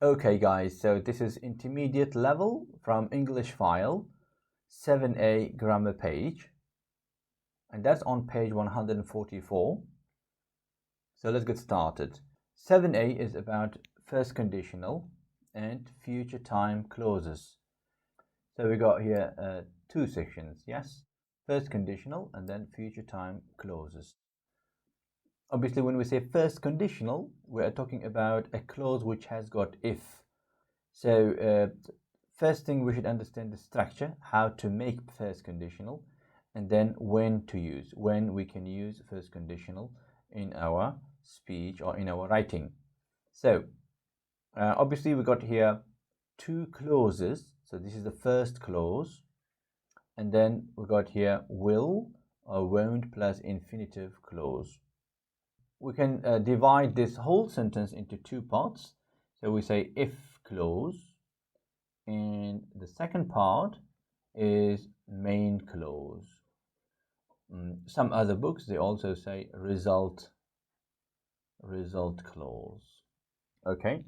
Okay guys, so this is intermediate level from English file 7A grammar page, and that's on page 144. So let's get started. 7A is about first conditional and future time clauses. So we got here two sections, yes? First conditional and then future time clauses. Obviously, when we say first conditional, we are talking about a clause which has got if. So first thing we should understand the structure, how to make first conditional, and then when to use, when we can use first conditional in our speech or in our writing. So obviously we got here two clauses. So this is the first clause, and then we got here will or won't plus infinitive clause. We can divide this whole sentence into two parts. So we say if clause, and the second part is main clause. Some other books, they also say result clause. Okay.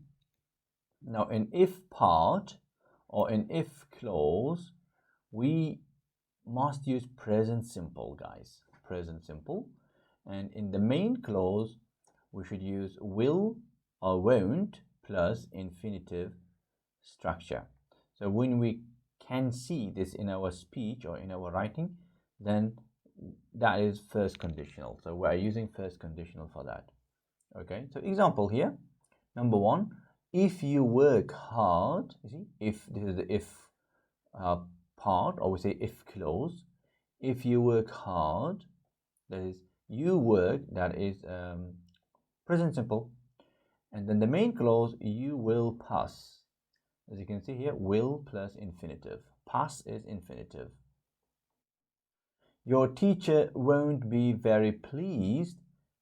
Now in if part or in if clause, we must use present simple, guys. Present simple. And in the main clause, we should use will or won't plus infinitive structure. So when we can see this in our speech or in our writing, then that is first conditional. So we are using first conditional for that. Okay, so example here. Number one, if you work hard, you see, if this is the if part, or we say if clause. If you work hard, that is you work, that is present simple. And then the main clause, you will pass. As you can see here, will plus infinitive. Pass is infinitive. Your teacher won't be very pleased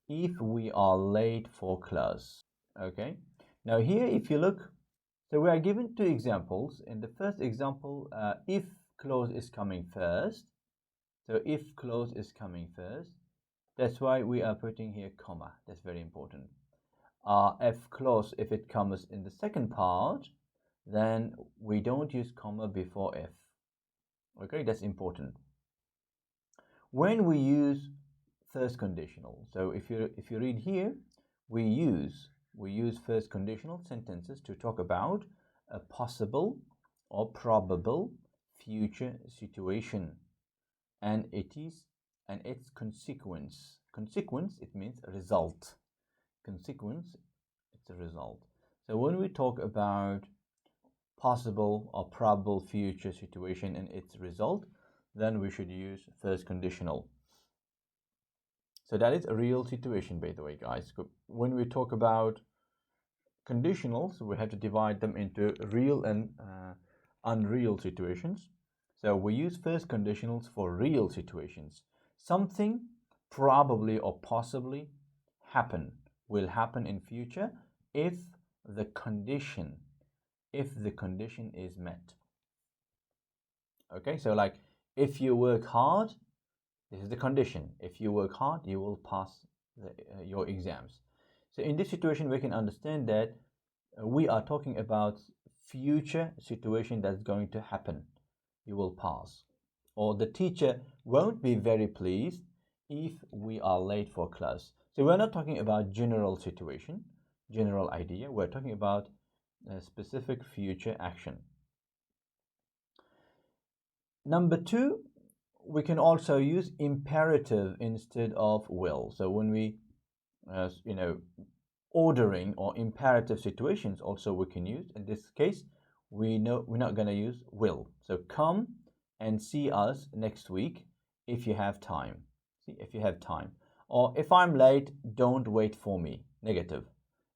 if we are late for class. Okay. Now here, if you look, so we are given two examples. In the first example, if clause is coming first. So if clause is coming first, that's why we are putting here comma. That's very important. If clause, if it comes in the second part, then we don't use comma before if. Okay, that's important. When we use first conditional, so if you read here, we use first conditional sentences to talk about a possible or probable future situation, and its consequence. Consequence, it means result. Consequence, it's a result. So when we talk about possible or probable future situation and its result, then we should use first conditional. So that is a real situation, by the way, guys. When we talk about conditionals, we have to divide them into real and unreal situations. So we use first conditionals for real situations. Something probably or possibly will happen in future if the condition is met. Okay, so like if you work hard, this is the condition. If you work hard, you will pass your exams. So in this situation, we can understand that we are talking about future situation that's going to happen. You will pass. Or the teacher won't be very pleased if we are late for class. So we're not talking about general situation, general idea. We're talking about a specific future action. Number two, we can also use imperative instead of will. So when we, ordering or imperative situations, also we can use. In this case, we know we're not going to use will. So come and see us next week if you have time. See, if you have time. Or if I'm late, don't wait for me. Negative.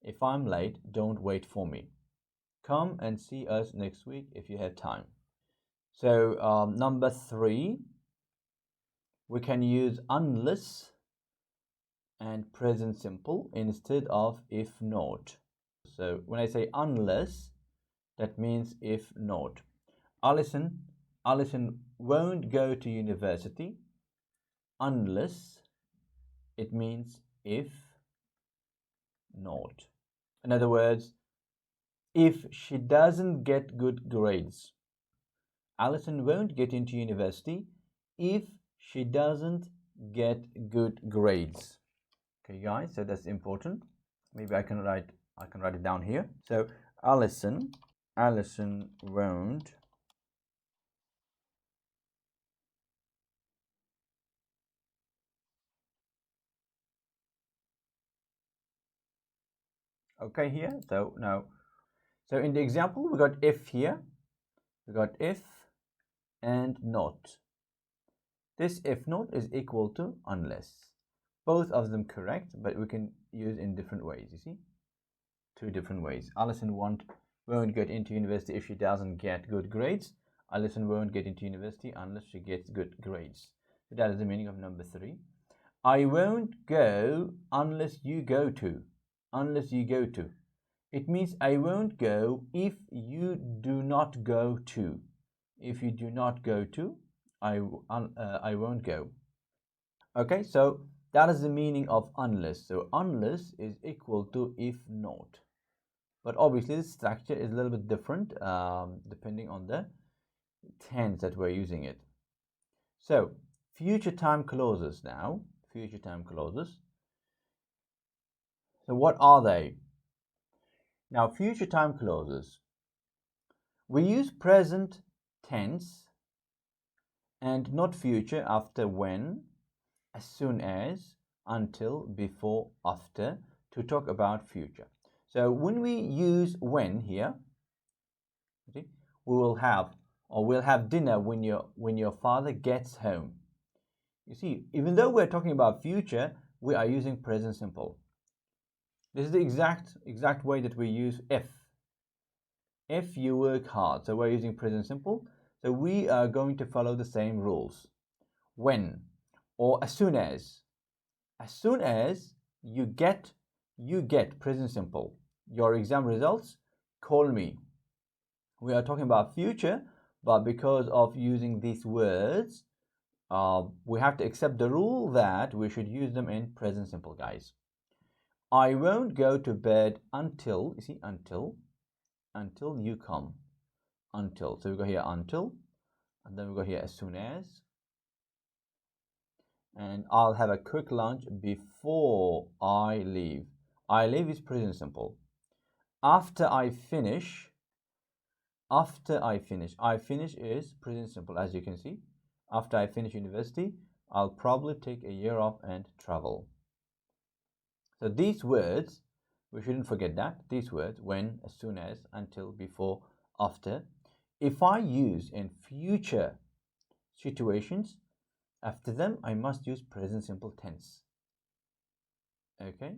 If I'm late, don't wait for me. Come and see us next week if you have time. So number three, we can use unless and present simple instead of if not. So when I say unless, that means if not. Alison won't go to university unless, it means if not. In other words, if she doesn't get good grades. Alison won't get into university if she doesn't get good grades. Okay, guys, so that's important. Maybe I can write it down here. So Alison won't okay here. So now, so in the example we got if here, we got if and not. This if not is equal to unless. Both of them correct, but we can use in different ways, you see? Two different ways. Alison won't get into university if she doesn't get good grades. Alison won't get into university unless she gets good grades. So that is the meaning of number 3. I won't go unless you go to. Unless you go to. It means I won't go if you do not go to. If you do not go to, I won't go. Okay, so that is the meaning of unless. So unless is equal to if not. But obviously the structure is a little bit different depending on the tense that we're using it. So future time clauses now. Future time clauses. So what are they? Now future time clauses. We use present tense and not future after when, as soon as, until, before, after to talk about future. So when we use when here, we will have or we'll have dinner when your father gets home. You see, even though we're talking about future, we are using present simple. This is the exact way that we use if. If you work hard, so we're using present simple. So we are going to follow the same rules. When or as soon as. As soon as you get present simple. Your exam results, call me. We are talking about future, but because of using these words, we have to accept the rule that we should use them in present simple, guys. I won't go to bed until, you see, until you come. Until. So we go here until, and then we go here as soon as. And I'll have a quick lunch before I leave. I leave is present simple. After I finish is present simple, as you can see. After I finish university, I'll probably take a year off and travel. So these words, we shouldn't forget that. These words, when, as soon as, until, before, after, if I use in future situations, after them, I must use present simple tense. Okay?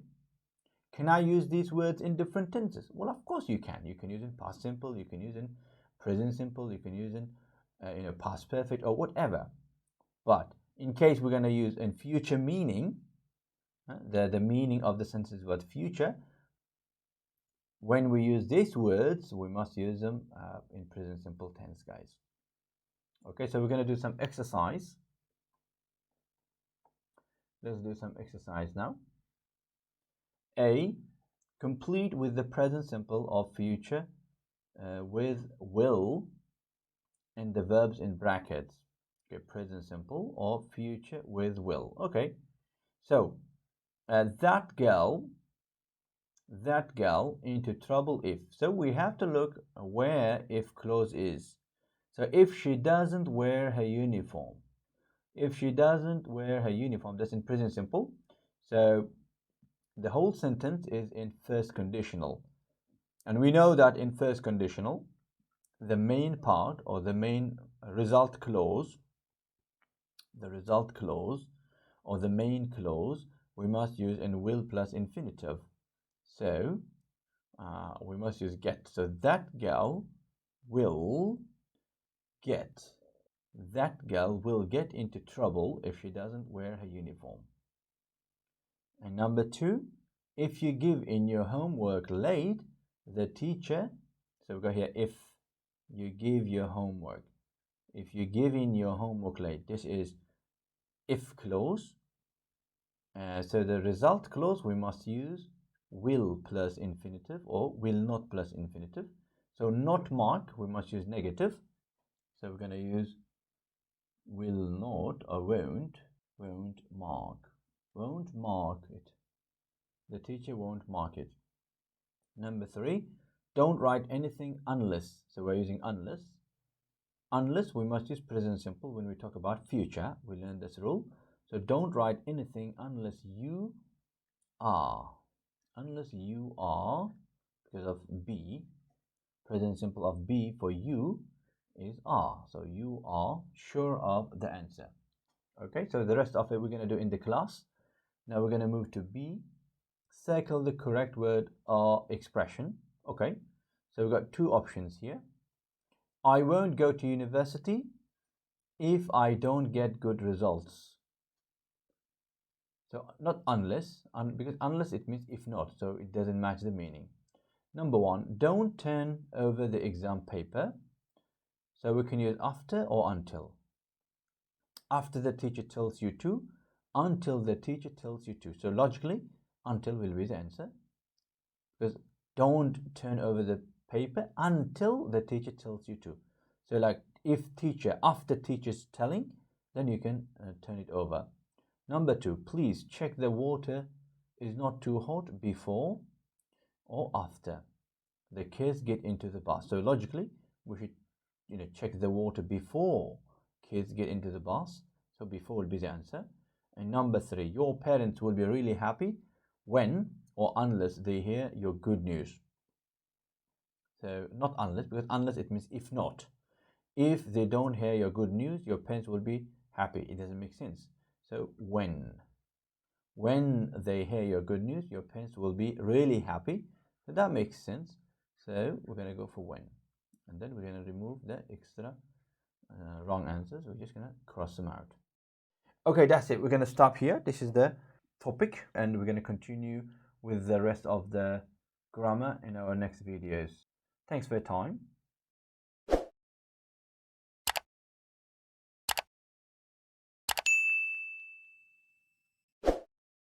Can I use these words in different tenses? Well, of course you can. You can use in past simple, you can use in present simple, you can use in past perfect or whatever. But in case we're going to use in future meaning, the meaning of the sentence is what future. When we use these words, we must use them in present simple tense, guys. Okay, so we're going to do some exercise. Let's do some exercise now. A, complete with the present simple of future with will and the verbs in brackets. Okay, present simple or future with will. Okay, so that girl into trouble if. So we have to look where if clause is. So if she doesn't wear her uniform. If she doesn't wear her uniform, that's in present simple. So the whole sentence is in first conditional. And we know that in first conditional, the main part or the main result clause, or the main clause, we must use in will plus infinitive. So we must use get. So that girl will get. That girl will get into trouble if she doesn't wear her uniform. And number 2, if you give in your homework late, the teacher, so we go here, if you give your homework. If you give in your homework late, this is if clause. So the result clause we must use will plus infinitive or will not plus infinitive. So not mark, we must use negative. So we're going to use will not or won't mark it. The teacher won't mark it. Number 3, don't write anything unless. So we're using unless. Unless we must use present simple when we talk about future. We learned this rule. So don't write anything unless you are. Unless you are, because of be, present simple of be for you is are. So you are sure of the answer. Okay, so the rest of it we're going to do in the class. Now we're going to move to B. Circle the correct word or expression. Okay, so we've got 2 options here. I won't go to university if I don't get good results. So not unless, because unless it means if not, so it doesn't match the meaning. Number 1, don't turn over the exam paper. So we can use after or until. After the teacher tells you to, until the teacher tells you to. So logically, until will be the answer. Because don't turn over the paper until the teacher tells you to. So like if teacher, after teacher's telling, then you can turn it over. Number 2, please check the water is not too hot before or after the kids get into the bus. So logically, we should check the water before kids get into the bus. So before will be the answer. And number 3, your parents will be really happy when or unless they hear your good news. So not unless, because unless it means if not. If they don't hear your good news, your parents will be happy. It doesn't make sense. So when they hear your good news, your parents will be really happy. So that makes sense. So we're going to go for when. And then we're going to remove the extra wrong answers. We're just going to cross them out. Okay, that's it. We're going to stop here. This is the topic, and we're going to continue with the rest of the grammar in our next videos. Thanks for your time.